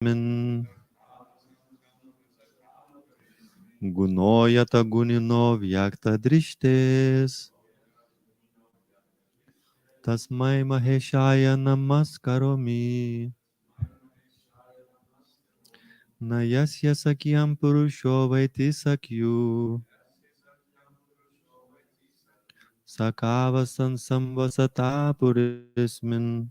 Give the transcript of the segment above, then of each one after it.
min gunoyata gunino vyakta drishtes tasmai maheshaya namaskaromi na yasya sakyam purusho vaiti sakyu sakavasan samvasata purismin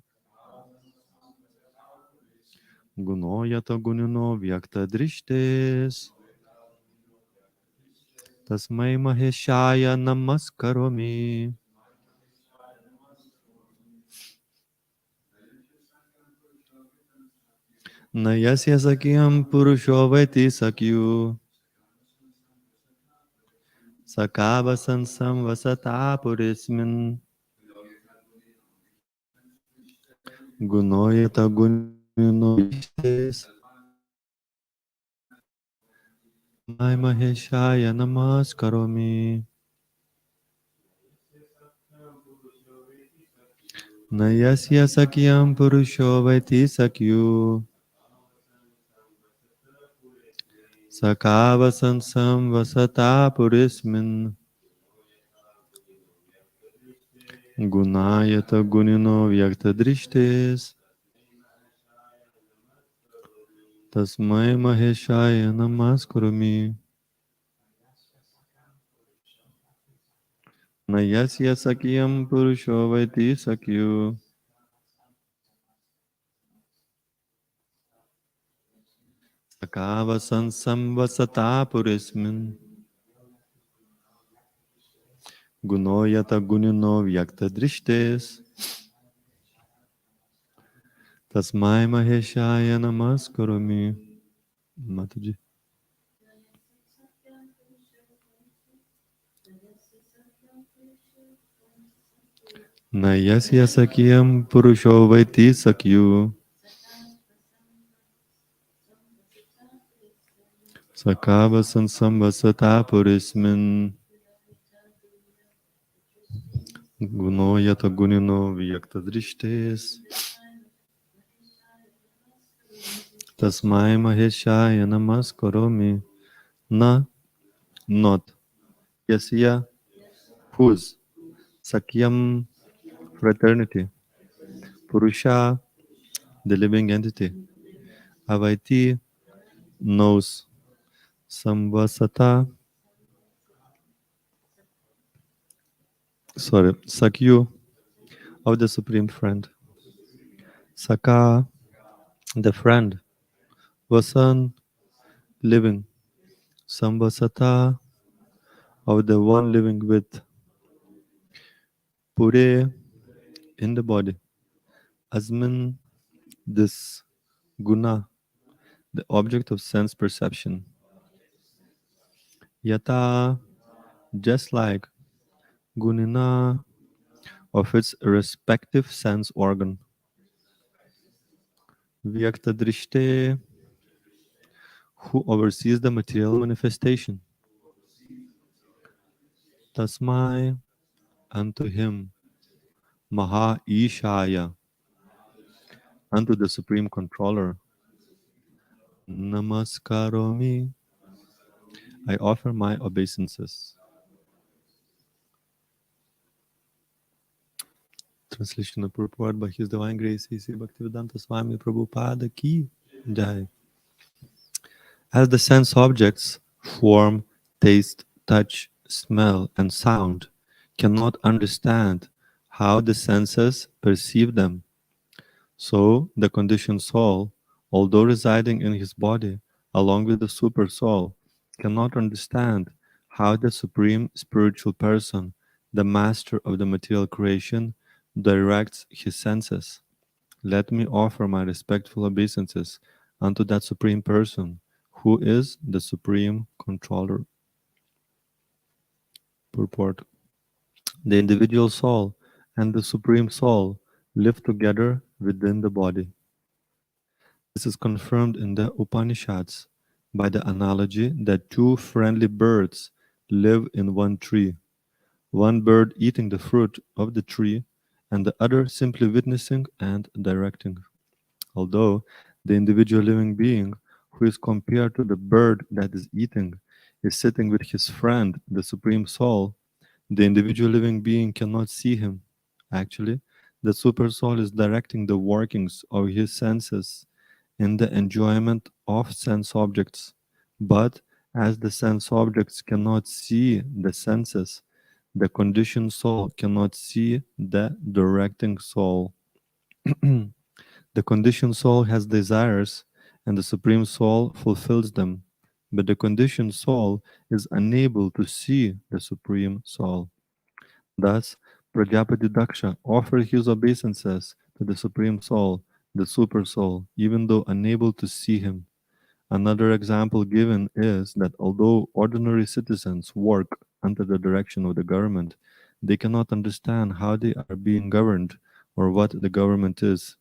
gunoyata gunino vyakta drishtes tasmai maheshaya namaskaromi na yasya sakyam purusho vaiti sakyu sakavasan samvasata purismin gunoyata gunino vyakta Mai Maheshaya Namaskaromi Nayasya Sakyam Purusho Vaiti Sakyu Sakava Sansam Vasata Purismin Gunayata Gunino Vyakta Drishtes Tasmai Maheshaya Namaskaromi Nayasya Sakyam Purusho Vaiti Sakyu Sakava Sansam Vasata Purismin Gunoyata Gunino Vyakta Drishtes Tasmai Maheshaya Namaskaromi. Mataji. Nayasya Sakyam Purusho Vaiti Sakyu Sakava Sansambasata Purismin Gunoyata Gunino Vyakta Drishtes Tasmai Maheshaya Namaskaromi. Na, not. Yasya, whose. Sakyam, fraternity. Purusha, the living entity. Avaiti, knows. Samvasata, Sakyu, of the Supreme Friend. Saka, the friend. Vasan, living. Samvasata, of the one living with. Pure, in the body. Asmin, this. Guna, the object of sense perception. Yata, just like. Gunina, of its respective sense organ. Vyakta Drishte, who oversees the material manifestation. Tasmai, unto him. Maha Ishaya, unto the Supreme Controller. Namaskaromi, I offer my obeisances. Translation of purport by His Divine Grace, A.C. Bhaktivedanta Swami Prabhupada Ki Jai. As the sense objects, form, taste, touch, smell, and sound, cannot understand how the senses perceive them, so the conditioned soul, although residing in his body along with the super soul, cannot understand how the supreme spiritual person, the master of the material creation, directs his senses. Let me offer my respectful obeisances unto that supreme person, who is the supreme controller. Purport. The individual soul and the supreme soul live together within the body. This is confirmed in the Upanishads by the analogy that two friendly birds live in one tree, one bird eating the fruit of the tree and the other simply witnessing and directing. Although The individual living being, who is compared to the bird that is eating, is sitting with his friend, the Supreme Soul. The individual living being cannot see him. Actually, the Super Soul is directing the workings of his senses in the enjoyment of sense objects. But as the sense objects cannot see the senses, the conditioned soul cannot see the directing soul. The conditioned soul has desires, and the Supreme Soul fulfills them. But the conditioned soul is unable to see the Supreme Soul. Thus, Prajapati Daksha offered his obeisances to the Supreme Soul, the Super Soul, even though unable to see him. Another example given is that although ordinary citizens work under the direction of the government, they cannot understand how they are being governed or what the government is.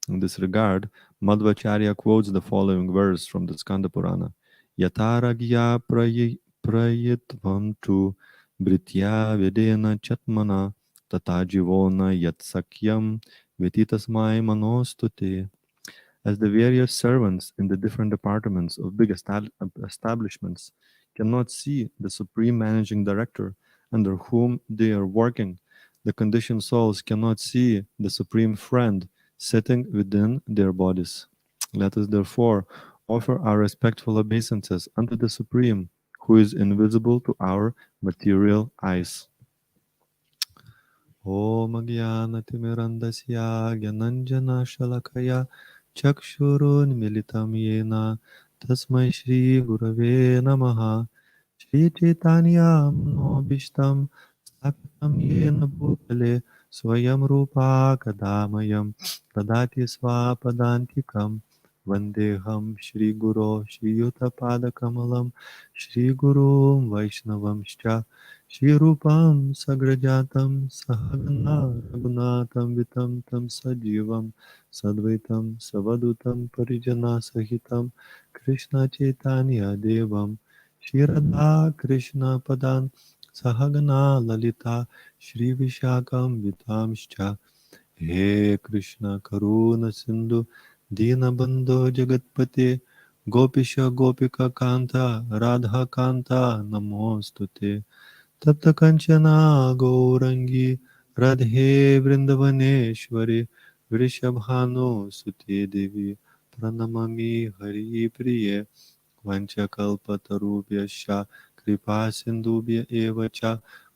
In this regard, Madhvacharya quotes the following verse from the Skanda Purana: Yataragya prayitvam tu britya vedena chatmana tata jivona yat sakyam vetitasmai manostute. As the various servants in the different departments of big establishments cannot see the supreme managing director under whom they are working, the conditioned souls cannot see the supreme friend sitting within their bodies. Let us therefore offer our respectful obeisances unto the Supreme, who is invisible to our material eyes. Om Gyanatimirandasya Gyananjana Shalakaya Chakshurunmilitam Yena Tasmai Shri Gurave Namaha. Shri Chaitanya Manobishtam Stapitam Yena Bhutale Swayam Rupa Kadamayam Tadati Swapadantikam Vandeham Shri Guru Shri Yuta Padakamalam Shri Guru Vaishnavamscha Shri Rupam Sagrajatam Sahagana Raghunatam Vitam Tam Sajivam Sadvaitam Savadutam Parijana Sahitam Krishna Chaitanya Devam Shri Radha Krishna Padan Sahagana Lalita Shri Vishakam Vitamscha He Krishna Karuna Sindhu Dinabandho Jagatpate Gopisha Gopika Kanta Radha Kanta Namostute तप्त कंचना गौरंगी राधे वृंदवनेश्वरी वृषभानु सुते देवी प्रणमामि हरिप्रिये वंशकल्पतरुभ्यश्च कृपा सिन्धुभ्य एव च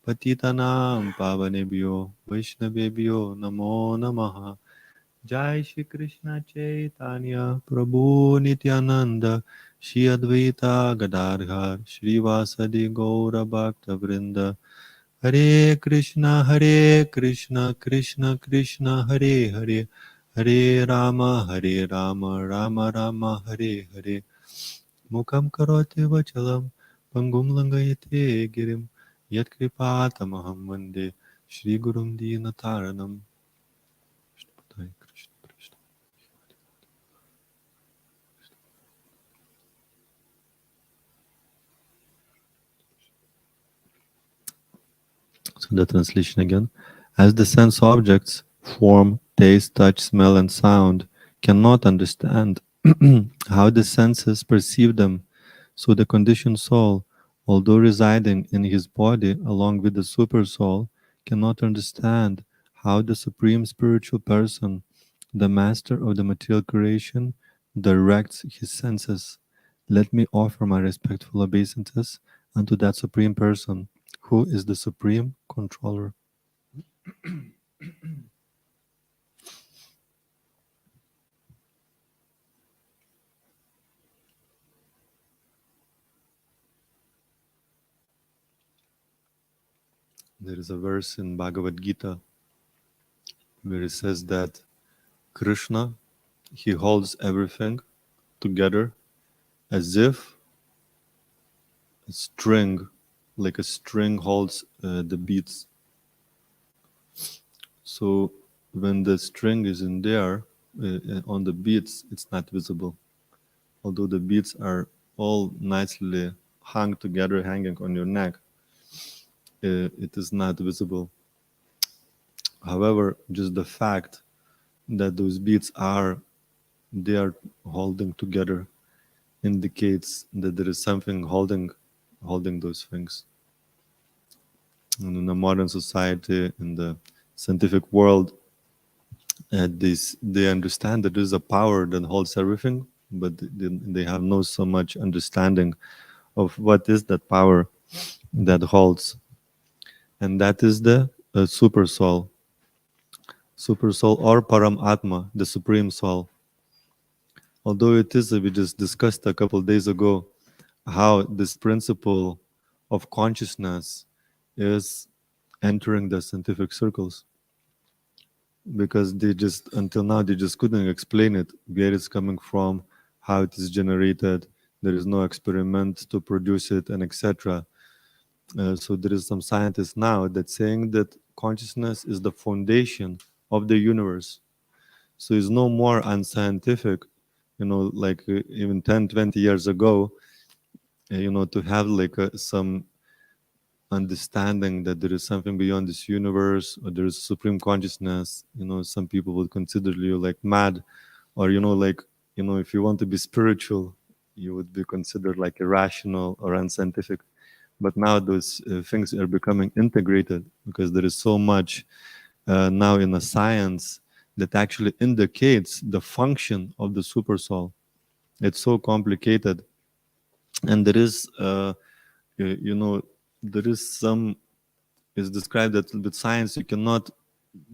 पतितानां पावनेभ्यो वैष्णवेभ्यो नमो नमः Jai Shri Krishna Chaitanya Prabhu Nityananda Shri Advaita Gadadhar Shri Vasadi Gaura Bhakta Vrinda Hare Krishna Krishna Krishna Hare Hare Hare Rama Rama Rama Hare Hare Mukam Karoti Vachalam Pangum Langayate Girim Yat Kripatamaham Vande Shri Gurum Dinataranam. So the translation again. As the sense objects, form, taste, touch, smell, and sound, cannot understand how the senses perceive them, so the conditioned soul, although residing in his body along with the super soul, cannot understand how the supreme spiritual person, the master of the material creation, directs his senses. Let me offer my respectful obeisances unto that supreme person, who is the supreme controller. There is a verse in Bhagavad Gita where it says that Krishna, he holds everything together as if a string, like a string holds the beads. So when the string is in there, on the beads, it's not visible. Although the beads are all nicely hung together, hanging on your neck, it is not visible. However, just the fact that those beads are they are holding together indicates that there is something holding those things. And in the modern society, in the scientific world, they understand that there is a power that holds everything, but they have no so much understanding of what is that power that holds, and that is the super soul, or Paramatma, the supreme soul. Although it is, we just discussed a couple of days ago how this principle of consciousness is entering the scientific circles, because they just, until now, they just couldn't explain it, where it's coming from, how it is generated. There is no experiment to produce it, and etc. So there is some scientists now that saying that consciousness is the foundation of the universe. So it's no more unscientific, like even 10, 20 years ago, to have like some understanding that there is something beyond this universe, or there is supreme consciousness. Some people would consider you like mad, or like, if you want to be spiritual, you would be considered like irrational or unscientific. But now those things are becoming integrated, because there is so much now in the science that actually indicates the function of the super soul. It's so complicated, and there is there is some, is described that with science you cannot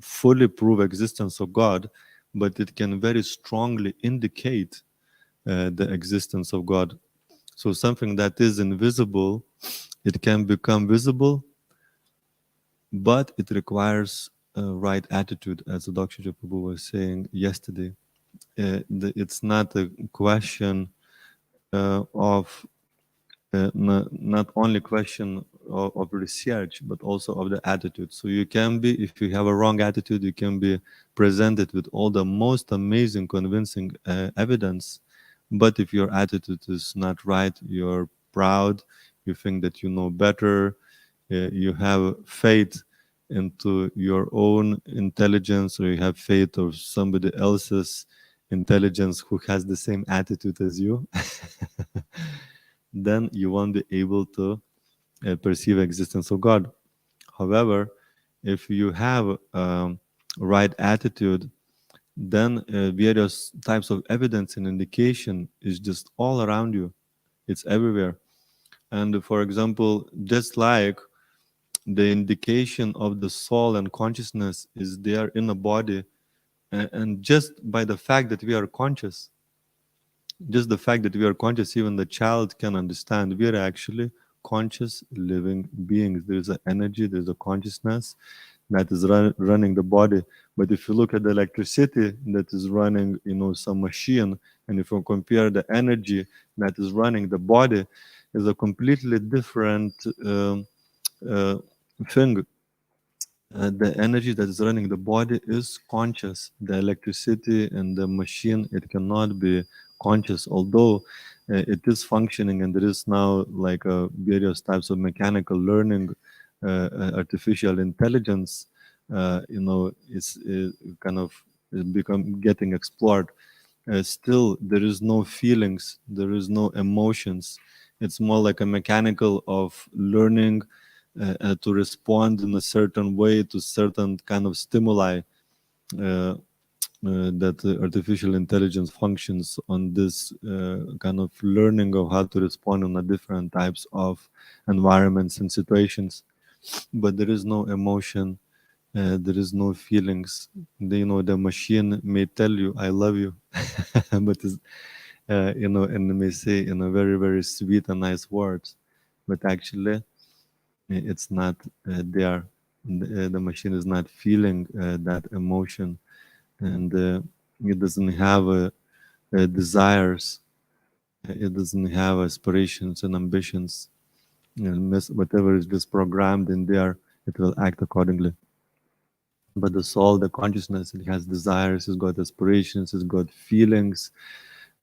fully prove existence of God, but it can very strongly indicate the existence of God. So something that is invisible, it can become visible, but it requires a right attitude, as Dr. Prabhu was saying yesterday. It's not a question of not only question of research, but also of the attitude. So you can be, if you have a wrong attitude, you can be presented with all the most amazing, convincing evidence. But if your attitude is not right, you're proud, you think that you know better, you have faith into your own intelligence, or you have faith of somebody else's intelligence who has the same attitude as you, then you won't be able to perceive existence of God. However, if you have right attitude, then various types of evidence and indication is just all around you. It's everywhere. And for example, just like the indication of the soul and consciousness is there in the body, and just by the fact that we are conscious, just the fact that we are conscious, even the child can understand we are actually conscious living beings. There's an energy, there's a consciousness that is running the body. But if you look at the electricity that is running, some machine, and if you compare the energy that is running the body, is a completely different uh, thing. The energy that is running the body is conscious. The electricity and the machine, it cannot be conscious, although it is functioning, and there is now like various types of mechanical learning, artificial intelligence, it's kind of become getting explored. Still, there is no feelings, there is no emotions. It's more like a mechanical of learning to respond in a certain way to certain kind of stimuli, that artificial intelligence functions on this kind of learning of how to respond on a different types of environments and situations. But there is no emotion, there is no feelings. The machine may tell you I love you, but it's, and it may say in a very, very sweet and nice words, but actually it's not there. The machine is not feeling that emotion, and it doesn't have desires, it doesn't have aspirations and ambitions, and whatever is just programmed in there, it will act accordingly. But the soul, the consciousness, it has desires, it's got aspirations, it's got feelings.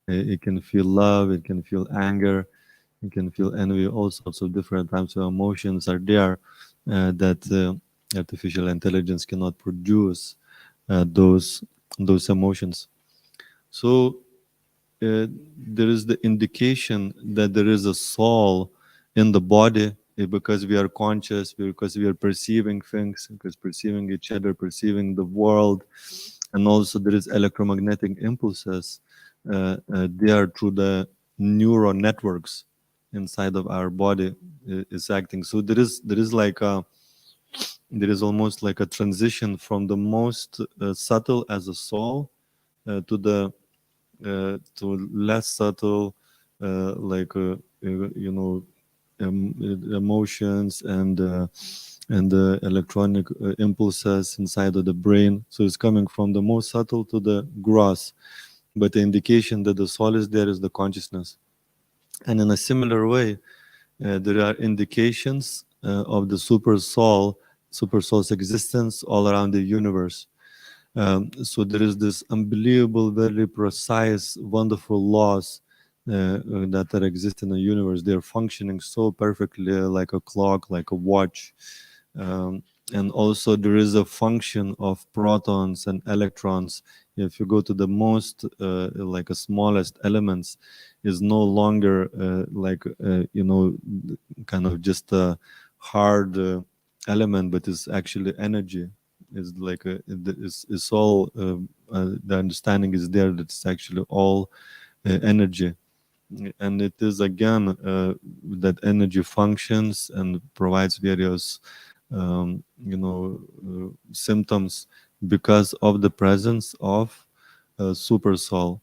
It can feel love, it can feel anger, it can feel envy. All sorts of different types of emotions are there that artificial intelligence cannot produce those emotions. So there is the indication that there is a soul in the body, because we are conscious, because we are perceiving things, because perceiving each other, perceiving the world, and also there is electromagnetic impulses. They are through the neural networks inside of our body is acting. So there is like a, there is almost like a transition from the most subtle as a soul to the to less subtle, you know, emotions and the electronic impulses inside of the brain. So it's coming from the most subtle to the gross. But the indication that the soul is there is the consciousness. And in a similar way, there are indications of the super soul's existence all around the universe. So there is this unbelievable, very precise, wonderful laws that are exist in the universe. They're functioning so perfectly, like a clock, like a watch. Um, and also there is a function of protons and electrons. If you go to the most, like a smallest elements, is no longer kind of just a hard element, but is actually energy. Is like it's all the understanding is there that it's actually all energy, and it is again that energy functions and provides various symptoms because of the presence of super soul.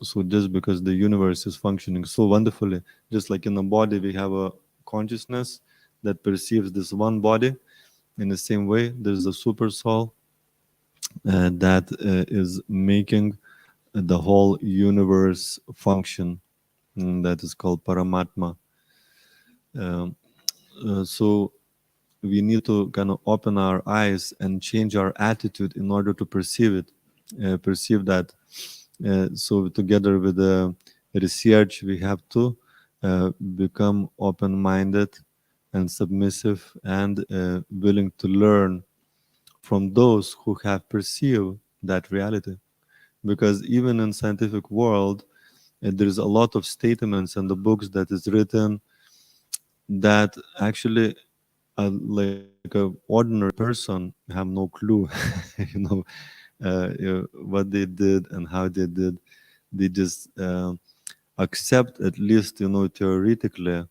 So just because the universe is functioning so wonderfully, just like in the body we have a consciousness that perceives this one body, in the same way there's a super soul that is making the whole universe function. That is called Paramatma. Um, so we need to kind of open our eyes and change our attitude in order to perceive it, perceive that. So together with the research, we have to become open-minded and submissive and willing to learn from those who have perceived that reality. Because even in scientific world, there is a lot of statements in the books that is written that actually like a ordinary person have no clue what they did and how they did. They just accept, at least theoretically,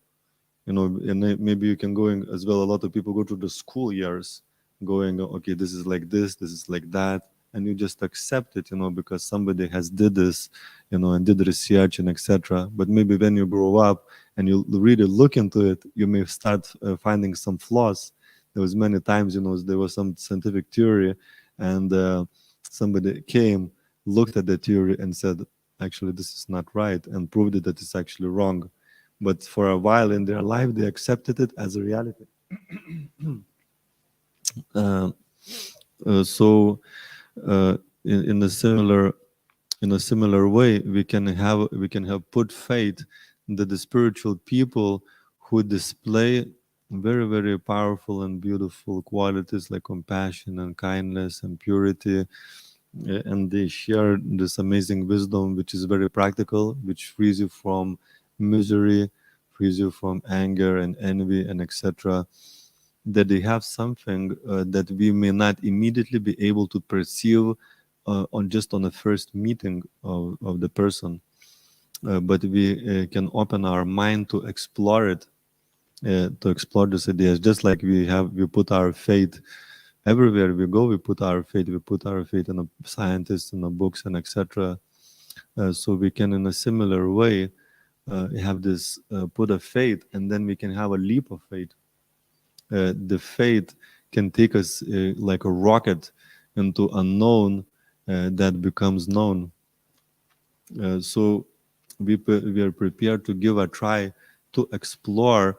and maybe you can go in as well. A lot of people go through the school years going, okay, this is like this is like that, and you just accept it, because somebody has did this, and did research and etc. But maybe when you grow up and you really look into it, you may start finding some flaws. There was many times, there was some scientific theory, and somebody came, looked at the theory and said, actually this is not right, and proved it that it's actually wrong. But for a while in their life they accepted it as a reality. uh, so in a similar way, we can have put faith that the spiritual people who display very, very powerful and beautiful qualities like compassion and kindness and purity, and they share this amazing wisdom which is very practical, which frees you from misery, frees you from anger and envy and etc. That they have something that we may not immediately be able to perceive on the first meeting of the person, but we can open our mind to explore it, to explore these ideas, just like we put our faith everywhere we go. We put our faith in the scientists, in the books and etc. So we can in a similar way have this put a faith, and then we can have a leap of faith. The faith can take us like a rocket into unknown that becomes known. So we are prepared to give a try to explore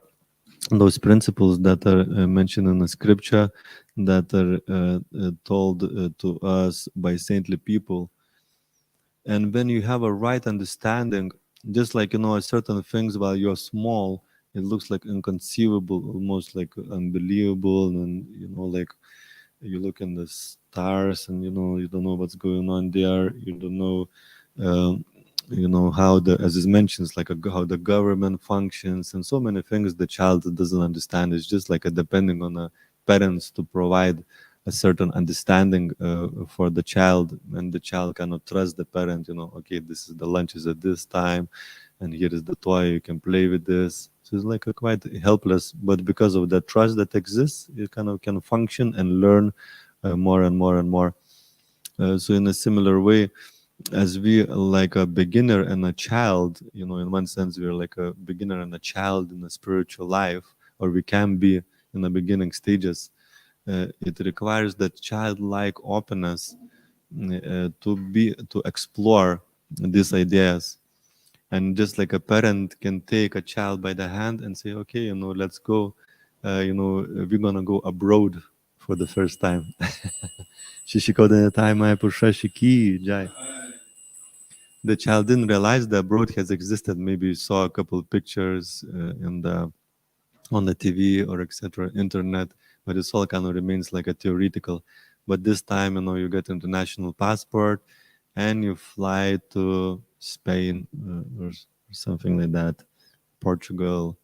those principles that are mentioned in the scripture, that are told to us by saintly people. And when you have a right understanding, just like certain things while you're small, it looks like inconceivable, almost like unbelievable, and like you look in the stars and you don't know what's going on there. You don't know um, how the, as it mentions, like how the government functions and so many things the child doesn't understand. It's just like a depending on the parents to provide a certain understanding for the child, and the child cannot trust the parent. Okay, this is the lunch is at this time, and here is the toy, you can play with this. So it's like a quite helpless, but because of the trust that exists, you kind of can function and learn more and more and more. So in a similar way, as we like a beginner and a child, in one sense we're like a beginner and a child in a spiritual life, or we can be in the beginning stages. It requires that childlike openness to explore these ideas. And just like a parent can take a child by the hand and say, okay, let's go, we're gonna go abroad for the first time. Shishikoden time Purusha Shiki Jai. The child didn't realize the abroad has existed. Maybe saw a couple of pictures in the on the TV or etc. internet, but it's all kind of remains like a theoretical. But this time, you get international passport and you fly to Spain or something like that, Portugal,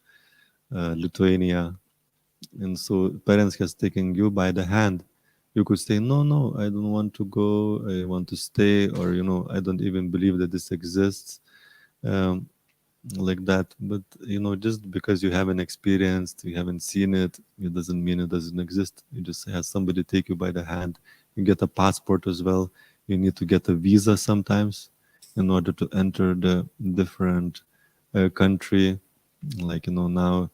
Lithuania, and so parents has taken you by the hand. You could say, no, no, I don't want to go, I want to stay, or I don't even believe that this exists, um, like that. But just because you haven't experienced, you haven't seen it, it doesn't mean it doesn't exist. You just have somebody take you by the hand. You get a passport as well. You need to get a visa sometimes in order to enter the different country. Like now,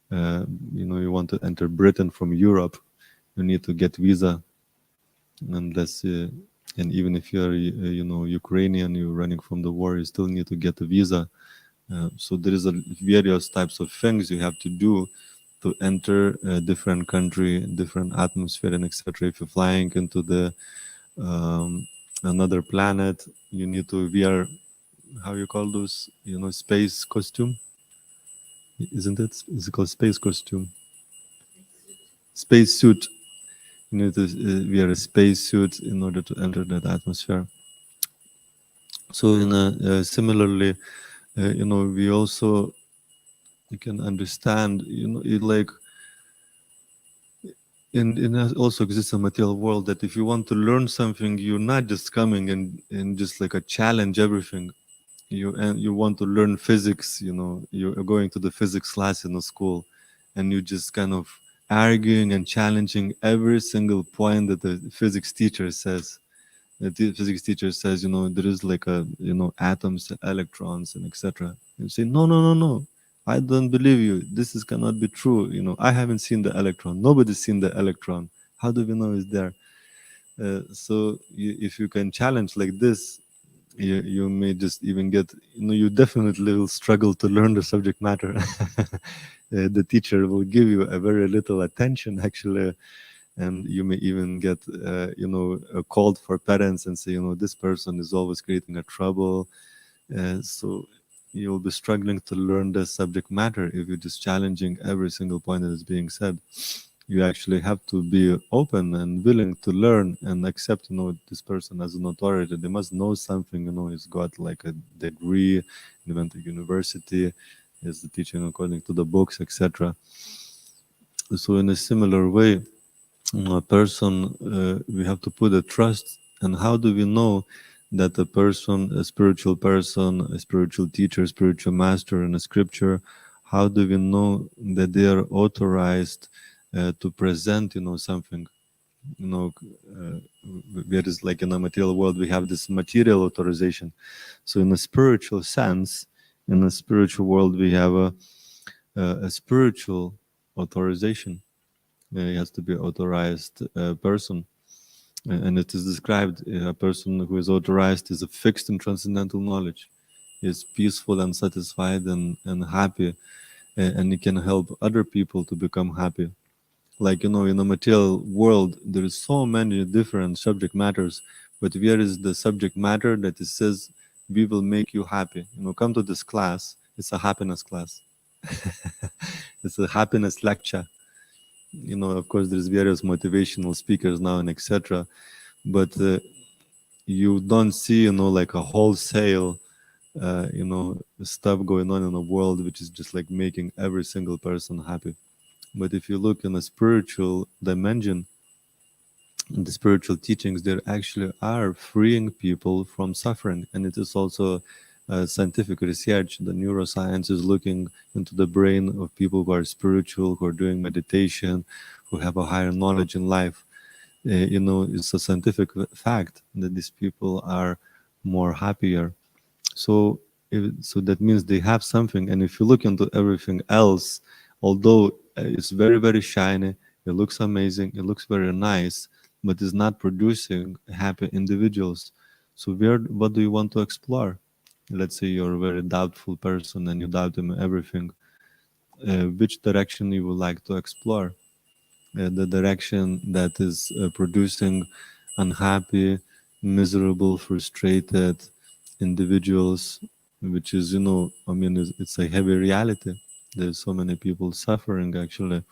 you want to enter Britain from Europe, you need to get visa. Unless and even if you're Ukrainian, you're running from the war, you still need to get a visa. So there is a various types of things you have to do to enter a different country, different atmosphere, and etc. If you're flying into the another planet, you need to wear, how you call those, space costume, isn't it? Is it called space costume? Space suit. You need to wear a space suit in order to enter that atmosphere. So in similarly, we also, you can understand, it like in also exists a material world that if you want to learn something, you're not just coming and just like a challenge everything. You want to learn physics, you're going to the physics class in the school, and you just kind of arguing and challenging every single point that the physics teacher says. The physics teacher says, there is like a, atoms, electrons, and etc. You say, no, no, no, no. I don't believe you. This is cannot be true. I haven't seen the electron. Nobody's seen the electron. How do we know it's there? So if you can challenge like this, you may just even get, you definitely will struggle to learn the subject matter. The teacher will give you a very little attention, actually, and you may even get called for parents and say, this person is always creating a trouble. So you'll be struggling to learn the subject matter if you're just challenging every single point that is being said. You actually have to be open and willing to learn and accept, this person as an authority. They must know something, he's got like a degree, he went to university, is teaching according to the books, etc. So in a similar way, a person, we have to put a trust. And how do we know that a person, a spiritual person, a spiritual teacher, spiritual master in a scripture, how do we know that they are authorized to present, something? Where is like in a material world, we have this material authorization. So in a spiritual sense, in a spiritual world, we have a spiritual authorization. It has to be authorized person. And it is described, a person who is authorized is a fixed in transcendental knowledge. He is peaceful and satisfied and happy, and he can help other people to become happy. Like, in a material world, there is so many different subject matters, but where is the subject matter that it says, we will make you happy? Come to this class, it's a happiness class. It's a happiness lecture. Of course, there's various motivational speakers now and etc. But you don't see, like a wholesale, stuff going on in the world, which is just like making every single person happy. But if you look in a spiritual dimension, in the spiritual teachings, there actually are freeing people from suffering. And it is also scientific research. The neuroscience is looking into the brain of people who are spiritual, who are doing meditation, who have a higher knowledge in life. It's a scientific fact that these people are more happier. So, so that means they have something. And if you look into everything else, although it's very, very shiny, it looks amazing, it looks very nice, but it's not producing happy individuals. So, what do you want to explore? Let's say you're a very doubtful person and you doubt in everything. Which direction you would like to explore? The direction that is producing unhappy, miserable, frustrated individuals, which is, I mean, it's a heavy reality. There's so many people suffering actually.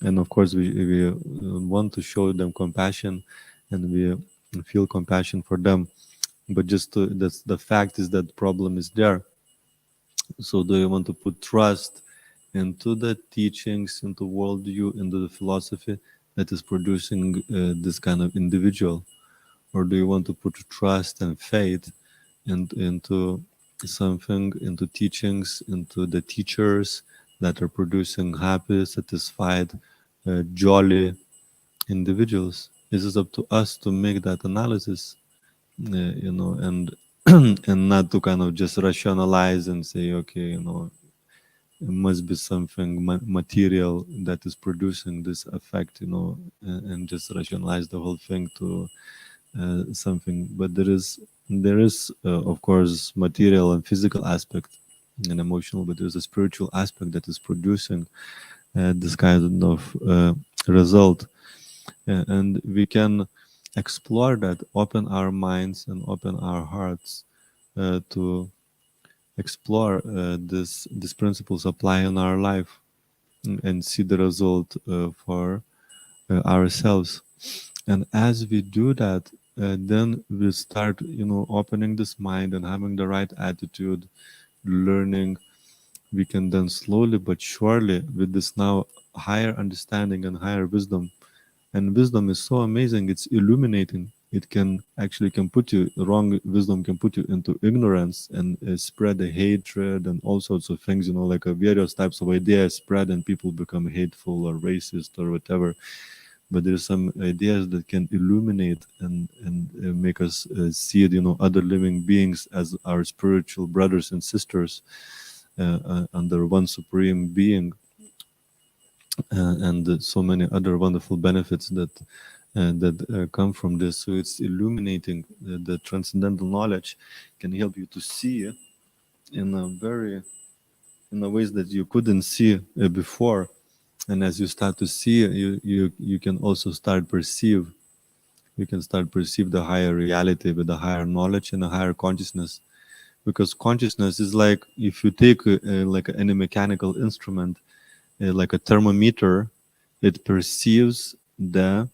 And of course, we want to show them compassion and we feel compassion for them. But that's the fact is that problem is there. So do you want to put trust into the teachings, into worldview, into the philosophy that is producing this kind of individual? Or do you want to put trust and faith into something, into teachings, into the teachers that are producing happy, satisfied, jolly individuals? This is up to us to make that analysis, and and not to kind of just rationalize and say, okay, it must be something material that is producing this effect, and just rationalize the whole thing to something. But there is of course material and physical aspect and emotional, but there's a spiritual aspect that is producing this kind of result. And we can explore that, open our minds and open our hearts to explore these principles apply in our life, and see the result for ourselves. And as we do that, then we start, opening this mind and having the right attitude, learning. We can then slowly but surely, with this now higher understanding and higher wisdom, and wisdom is so amazing, it's illuminating. It can actually can put you, wrong wisdom can put you into ignorance and spread the hatred and all sorts of things, like various types of ideas spread and people become hateful or racist or whatever. But there's some ideas that can illuminate and make us see, other living beings as our spiritual brothers and sisters under one supreme being, and so many other wonderful benefits that come from this. So it's illuminating. The transcendental knowledge can help you to see in a ways that you couldn't see before. And as you start to see, you can also start perceive. You can start perceive the higher reality with a higher knowledge and a higher consciousness. Because consciousness is like, if you take like any mechanical instrument, like a thermometer, it perceives the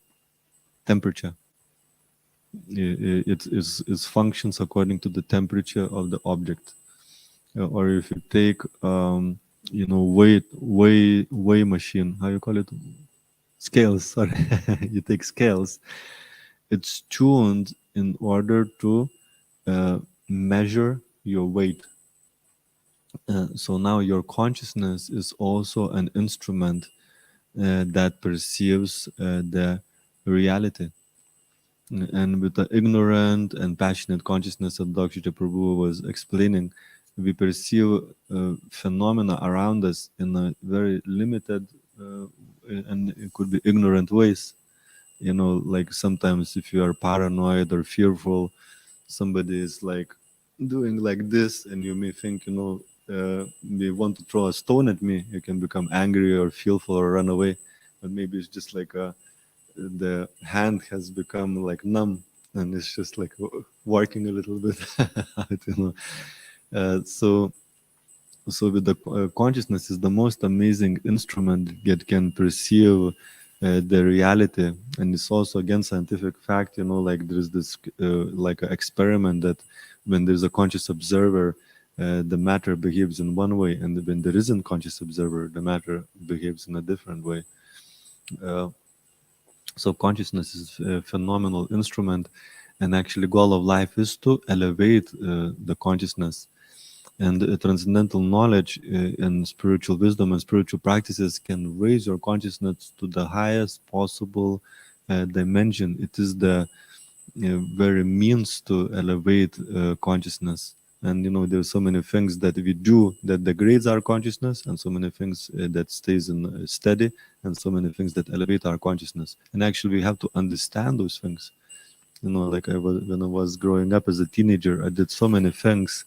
temperature. It functions according to the temperature of the object. Or if you take, weigh machine, how you call it? Scales. Sorry, you take scales. It's tuned in order to measure your weight. So now your consciousness is also an instrument that perceives the reality. And with the ignorant and passionate consciousness that Dr. Prabhu was explaining, we perceive phenomena around us in a very limited and it could be ignorant ways. Like sometimes if you are paranoid or fearful, somebody is like doing like this, and you may think, they want to throw a stone at me. You can become angry or fearful or run away, but maybe it's just like the hand has become like numb and it's just like working a little bit out, so with the consciousness is the most amazing instrument that can perceive the reality. And it's also again scientific fact, you know, like there's this like an experiment that when there's a conscious observer, the matter behaves in one way, and when there isn't conscious observer, the matter behaves in a different way. uh, so consciousness is a phenomenal instrument, and actually goal of life is to elevate the consciousness. And transcendental knowledge and spiritual wisdom and spiritual practices can raise your consciousness to the highest possible dimension. It is the very means to elevate consciousness. And you know, there's so many things that we do that degrades our consciousness, and so many things that stays in steady, and so many things that elevate our consciousness. And actually, we have to understand those things. You know, like when I was growing up as a teenager, I did so many things,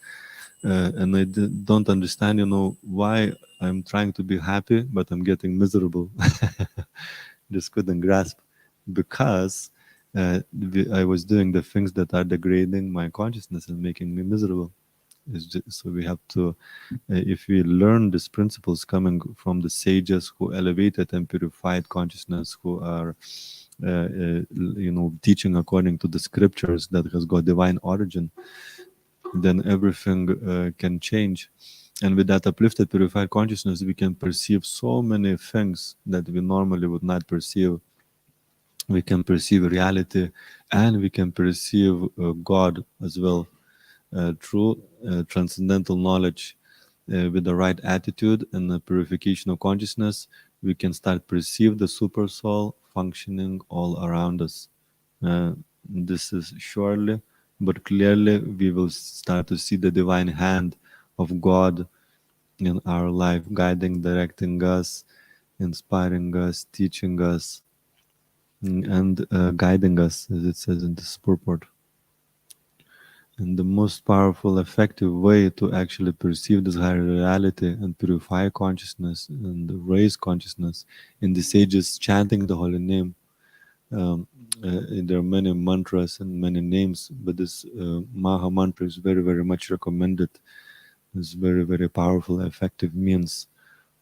and I don't understand, you know, why I'm trying to be happy, but I'm getting miserable. Just couldn't grasp, because I was doing the things that are degrading my consciousness and making me miserable. So we have to, if we learn these principles coming from the sages who elevated and purified consciousness, who are, you know, teaching according to the scriptures that has got divine origin, then everything can change. And with that uplifted, purified consciousness, we can perceive so many things that we normally would not perceive. We can perceive reality, and we can perceive God as well through transcendental knowledge. With the right attitude and the purification of consciousness, we can start perceive the super soul functioning all around us. This is surely, but clearly, we will start to see the divine hand of God in our life, guiding, directing us, inspiring us, teaching us, and guiding us, as it says in this purport. And the most powerful, effective way to actually perceive this higher reality and purify consciousness and raise consciousness in the sages chanting the holy name. Um, there are many mantras and many names, but this Maha mantra is very, very much recommended. It's very, very powerful, effective means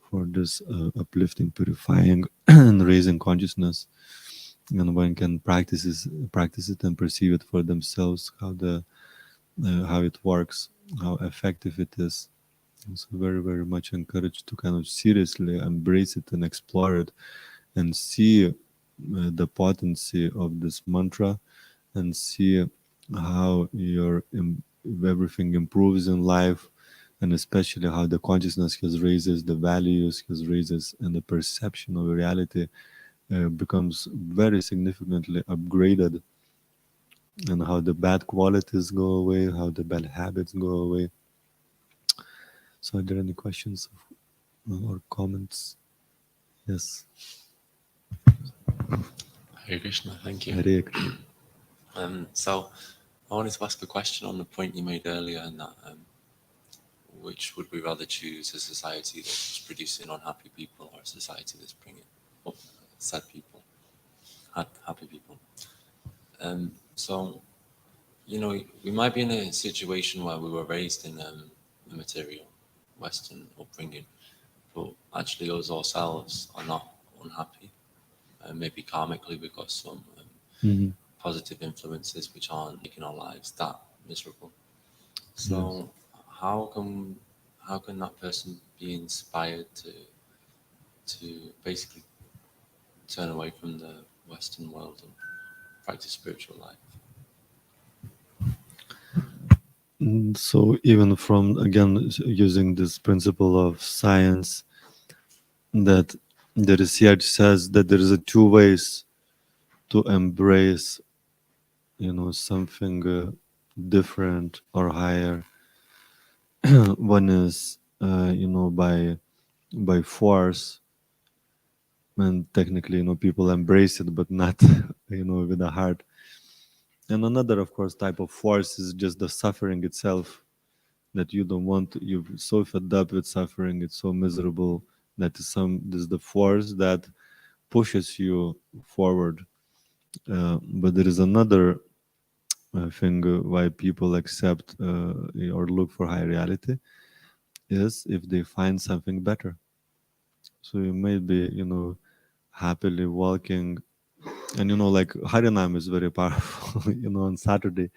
for this uplifting, purifying, and raising consciousness. And one can practice it and perceive it for themselves, how it works, how effective it is. So very, very much encouraged to kind of seriously embrace it and explore it, and see the potency of this mantra, and see how everything improves in life, and especially how the consciousness has raises, the values has raises, and the perception of reality becomes very significantly upgraded, and how the bad qualities go away, how the bad habits go away. So, are there any questions or comments? Yes. Hare Krishna, thank you. Hare Krishna. So, I wanted to ask a question on the point you made earlier, and that which would we rather choose, a society that's producing unhappy people or a society that's bringing up sad people, happy people? So, you know, we might be in a situation where we were raised in a material Western upbringing, but actually us ourselves are not unhappy. Maybe karmically we've got some positive influences which aren't making our lives that miserable. So how can that person be inspired to basically turn away from the Western world and practice spiritual life? So even from, again, using this principle of science, that the research says that there is a two ways to embrace, you know, something different or higher. One is, you know, by force, and technically, you know, people embrace it, but not, you know, with the heart. And another, of course, type of force is just the suffering itself, that you don't want to, you're so fed up with suffering, it's so miserable, that this is the force that pushes you forward. But there is another thing why people accept or look for high reality, is if they find something better. So you may be, you know, happily walking. And like Harinam is very powerful. On Saturday,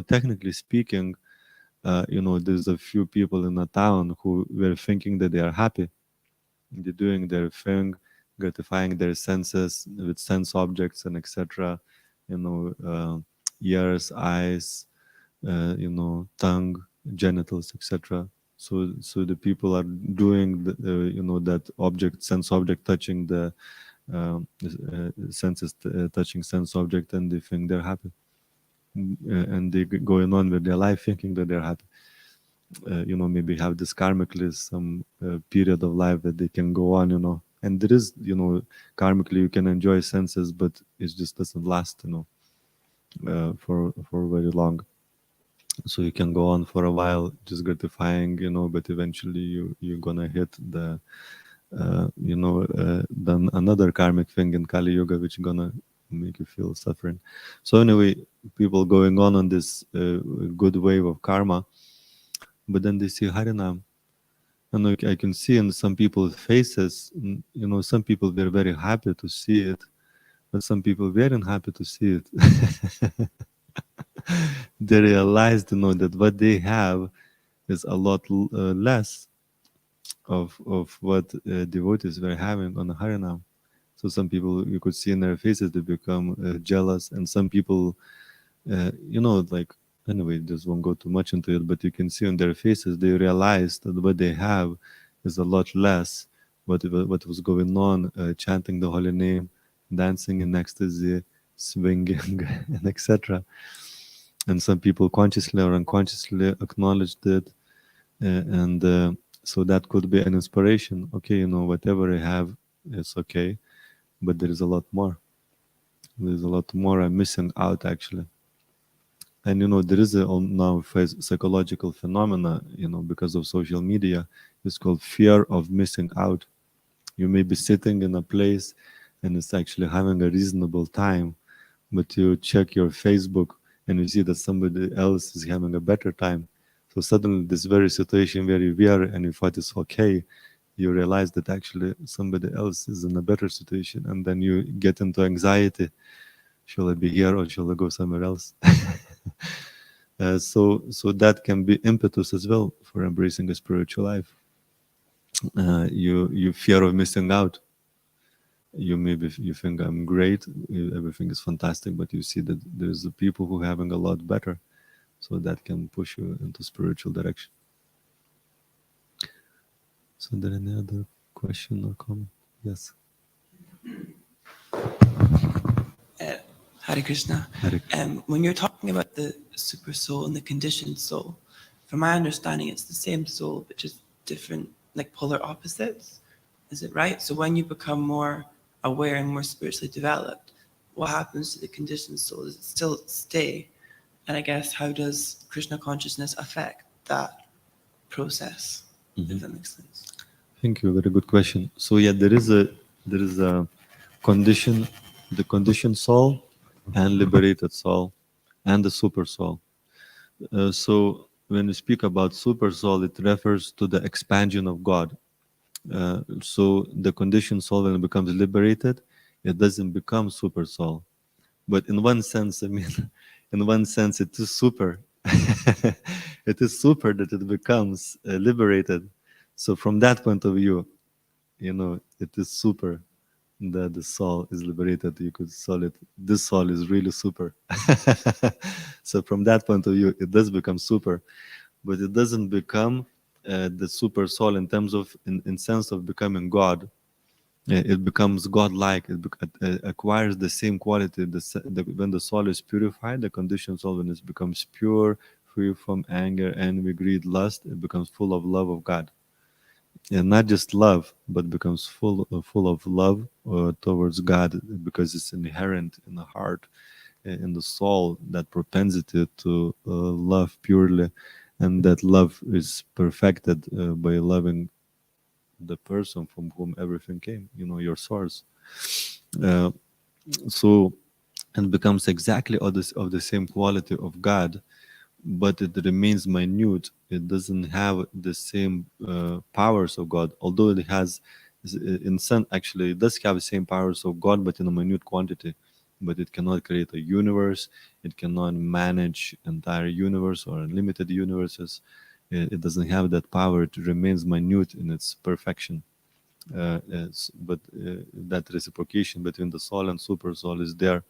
technically speaking, there's a few people in a town who were thinking that they are happy. They're doing their thing, gratifying their senses with sense objects and etc. Ears, eyes, tongue, genitals, etc. So the people are doing that object, sense object, touching the senses, touching sense object, and they think they're happy. And they going on with their life thinking that they're happy. Maybe have this karmically some period of life that they can go on, and there is, karmically you can enjoy senses, but it just doesn't last, for very long. So you can go on for a while just gratifying, but eventually you're gonna hit the then another karmic thing in Kali Yuga, which gonna make you feel suffering. So anyway, people going on this good wave of karma, but then they see Harinam, and I can see in some people's faces, some people were very happy to see it, but some people weren't happy to see it. They realized, that what they have is a lot less of what devotees were having on the Harinam. So some people, you could see in their faces, they become jealous, and some people, like, anyway, just won't go too much into it, but you can see on their faces, they realize that what they have is a lot less what was going on, chanting the holy name, dancing in ecstasy, swinging, and etc. And some people consciously or unconsciously acknowledged it, and so that could be an inspiration. Okay, whatever I have, it's okay, but there is a lot more. There's a lot more I'm missing out, actually. And there is a now psychological phenomena, because of social media. It's called fear of missing out. You may be sitting in a place and it's actually having a reasonable time, but you check your Facebook and you see that somebody else is having a better time. So suddenly, this very situation where you were and you thought it's okay, you realize that actually somebody else is in a better situation, and then you get into anxiety. Shall I be here or shall I go somewhere else? So that can be impetus as well for embracing a spiritual life. You fear of missing out. You think I'm great, everything is fantastic, but you see that there's people who are having a lot better. So that can push you into spiritual direction. So there any other question or comment? Yes. Hare Krishna. Hare. When you're talking about the super soul and the conditioned soul, from my understanding, it's the same soul, but just different, like polar opposites. Is it right? So when you become more aware and more spiritually developed, what happens to the conditioned soul? Does it still stay? And I guess, how does Krishna consciousness affect that process? If that makes sense. Thank you. Very good question. So yeah, there is a condition, the conditioned soul, and liberated soul, and the super soul. So when we speak about super soul, it refers to the expansion of God. So the conditioned soul, when it becomes liberated, it doesn't become super soul. But in one sense, I mean, in one sense, it is super. It is super that it becomes liberated. So from that point of view, it is super that the soul is liberated. You could call it, this soul is really super. So from that point of view, it does become super, but it doesn't become the super soul in terms of, in sense of becoming God. It becomes godlike. It acquires the same quality. When the soul is purified, the conditioned soul, when it becomes pure, free from anger, envy, greed, lust, it becomes full of love of God. And not just love, but becomes full of love towards God, because it's inherent in the heart, in the soul, that propensity to love purely, and that love is perfected by loving the person from whom everything came, your source. So it becomes exactly of the same quality of God, but it remains minute. It doesn't have the same powers of God, although it has in sense, actually, it does have the same powers of God, but in a minute quantity. But it cannot create a universe. It cannot manage entire universe or unlimited universes. It doesn't have that power. It remains minute in its perfection. But that reciprocation between the soul and super soul is there.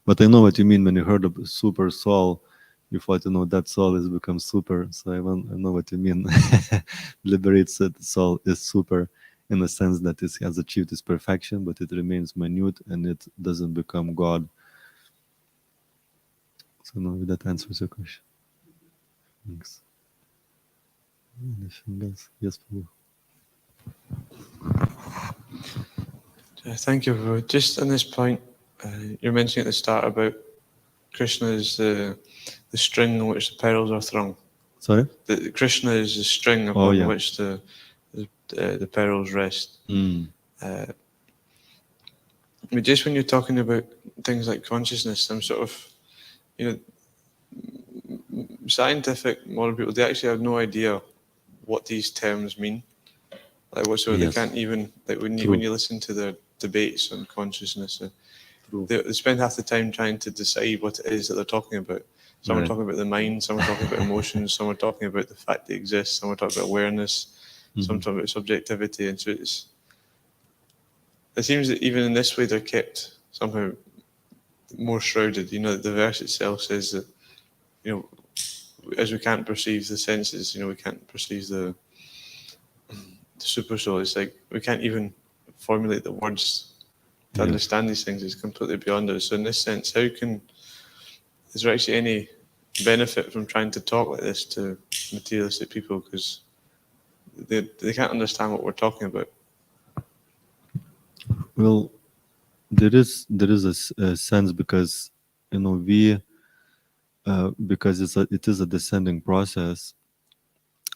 But I know what you mean when you heard of super soul. You thought, that soul has become super. So I know what you mean. Liberated soul is super in the sense that it has achieved its perfection, but it remains minute and it doesn't become God. So now that answers your question. Thanks. Anything else? Yes, Prabhu. Thank you, Prabhu. Just on this point, you're mentioning at the start about Krishna is the string on which the pearls are thrown. Sorry? Krishna is the string upon which the pearls rest. But just when you're talking about things like consciousness, I'm sort of, scientific modern people, they actually have no idea what these terms mean. Like whatsoever, they can't even, like when you listen to their debates on consciousness, they spend half the time trying to decide what it is that they're talking about. Some are talking about the mind, some are talking about emotions, some are talking about the fact they exist, some are talking about awareness, some talking about subjectivity. And so it seems that even in this way they're kept somehow more shrouded. The verse itself says that, as we can't perceive the senses, we can't perceive the super soul. It's like we can't even formulate the words to understand these things. It's completely beyond us. So in this sense, is there actually any benefit from trying to talk like this to materialistic people, because they can't understand what we're talking about? Well, there is a sense, because because it is a descending process.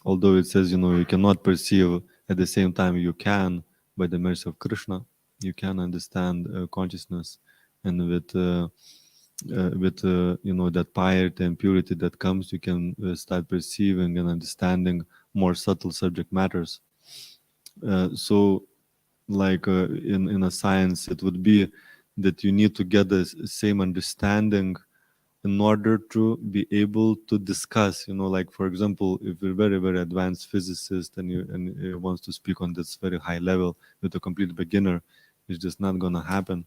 Although it says you cannot perceive, at the same time you can, by the mercy of Krishna, you can understand consciousness, and with that piety and purity that comes, you can start perceiving and understanding more subtle subject matters. So like in a science, it would be that you need to get the same understanding in order to be able to discuss, like for example, if you're very, very advanced physicist and you wants to speak on this very high level with a complete beginner, it's just not going to happen.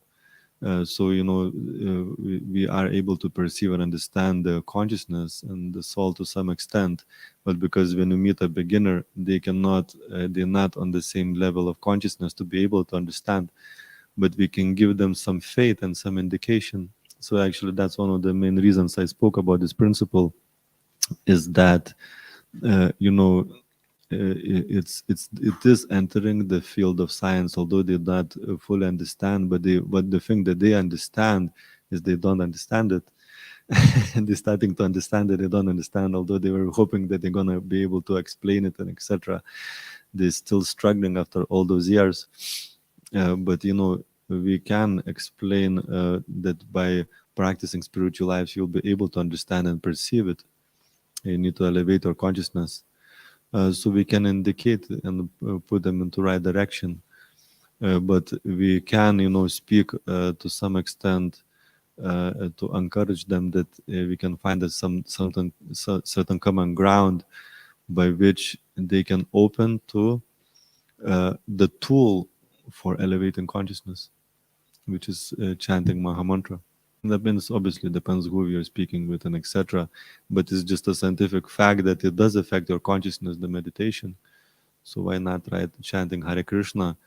So we are able to perceive and understand the consciousness and the soul to some extent, but because when you meet a beginner, they're not on the same level of consciousness to be able to understand, but we can give them some faith and some indication. So actually, that's one of the main reasons I spoke about this principle, is that it is entering the field of science, although they not fully understand. But the thing that they understand is they don't understand it, and they're starting to understand that they don't understand. Although they were hoping that they're gonna be able to explain it and etc., they're still struggling after all those years. But we can explain that by practicing spiritual lives, you'll be able to understand and perceive it. You need to elevate our consciousness, so we can indicate and put them into right direction. But we can, speak to some extent to encourage them that we can find some certain common ground by which they can open to the tool for elevating consciousness, which is chanting Maha Mantra. That means obviously depends who you're speaking with and etc. But it's just a scientific fact that it does affect your consciousness, the meditation. So why not try chanting Hare Krishna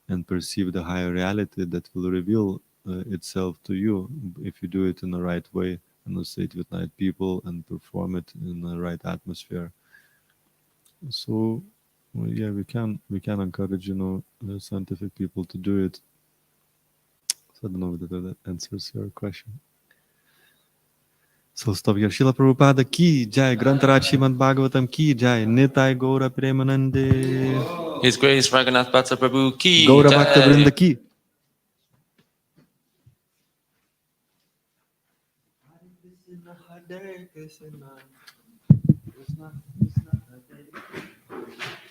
and perceive the higher reality that will reveal itself to you if you do it in the right way, and say it with right people and perform it in the right atmosphere. So yeah, we can encourage scientific people to do it. So I don't know whether that answers your question. So stop here. Srila Prabhupada ki jai, Grantaraj Srimad Bhagavatam ki jai, Nitai Gaura Premanande, His Grace Raghunatha Bhatta Prabhu ki Gaura jai. Bhakta Vrinda ki. Hare Krishna, Krishna Krishna, Hare Hare.